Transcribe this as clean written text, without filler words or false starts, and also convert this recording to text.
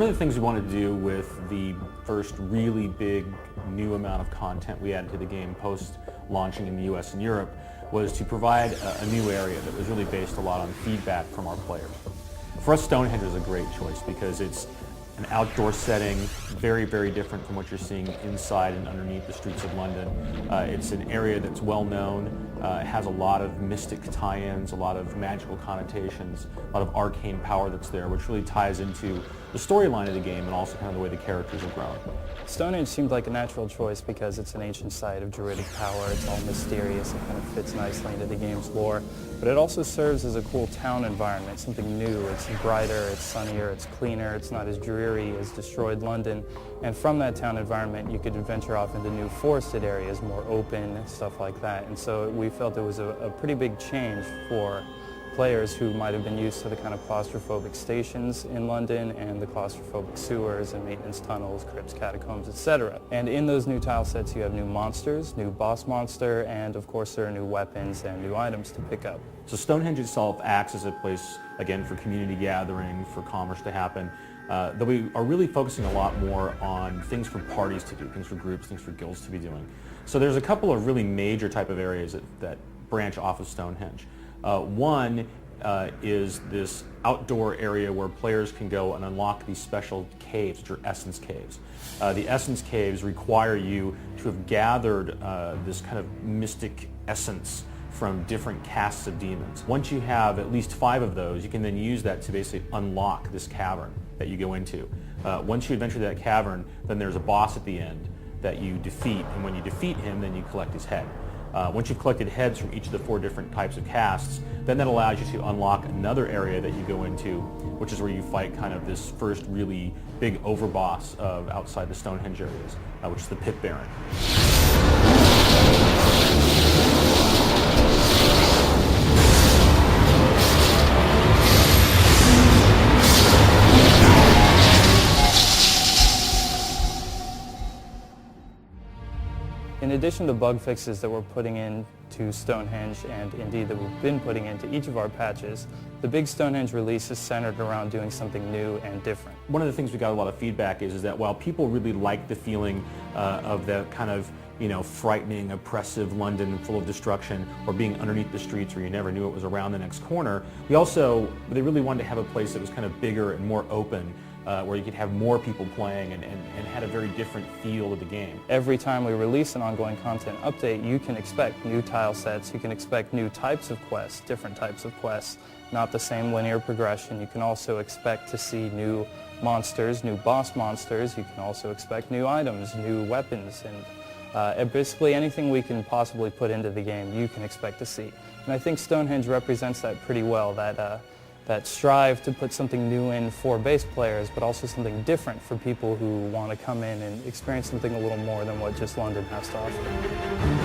One of the things we wanted to do with the first really big new amount of content we added to the game post launching in the US and Europe was to provide a new area that was really based a lot on feedback from our players. For us, Stonehenge was a great choice because it's an outdoor setting, very, very different from what you're seeing inside and underneath the streets of London. It's an area that's well known, it has a lot of mystic tie-ins, a lot of magical connotations, a lot of arcane power that's there, which really ties into the storyline of the game and also kind of the way the characters are grown. Stonehenge seemed like a natural choice because it's an ancient site of druidic power, it's all mysterious, it kind of fits nicely into the game's lore, but it also serves as a cool town environment, something new. It's brighter, it's sunnier, it's cleaner, it's not as dreary as destroyed London, and from that town environment you could venture off into new forested areas, more open, stuff like that, and so we felt it was a pretty big change for players who might have been used to the kind of claustrophobic stations in London and the claustrophobic sewers and maintenance tunnels, crypts, catacombs, etc. And in those new tile sets you have new monsters, new boss monster, and of course there are new weapons and new items to pick up. So Stonehenge itself acts as a place, again, for community gathering, for commerce to happen, though we are really focusing a lot more on things for parties to do, things for groups, things for guilds to be doing. So there's a couple of really major type of areas that branch off of Stonehenge. One is this outdoor area where players can go and unlock these special caves, which are essence caves. The essence caves require you to have gathered this kind of mystic essence from different castes of demons. Once you have at least 5 of those, you can then use that to basically unlock this cavern that you go into. Once you adventure that cavern, then there's a boss at the end that you defeat, and when you defeat him, then you collect his head. Once you've collected heads from each of the 4 different types of castes, then that allows you to unlock another area that you go into, which is where you fight kind of this first really big overboss of outside the Stonehenge areas, which is the Pit Baron. In addition to bug fixes that we're putting into Stonehenge, and indeed that we've been putting into each of our patches, the big Stonehenge release is centered around doing something new and different. One of the things we got a lot of feedback is that while people really like the feeling of the kind of frightening, oppressive London full of destruction, or being underneath the streets where you never knew it was around the next corner, they really wanted to have a place that was kind of bigger and more open, where you could have more people playing and had a very different feel of the game. Every time we release an ongoing content update, you can expect new tile sets, you can expect new types of quests, different types of quests, not the same linear progression. You can also expect to see new monsters, new boss monsters. You can also expect new items, new weapons, and basically anything we can possibly put into the game you can expect to see. And I think Stonehenge represents that pretty well, that strive to put something new in for base players, but also something different for people who want to come in and experience something a little more than what just London has to offer.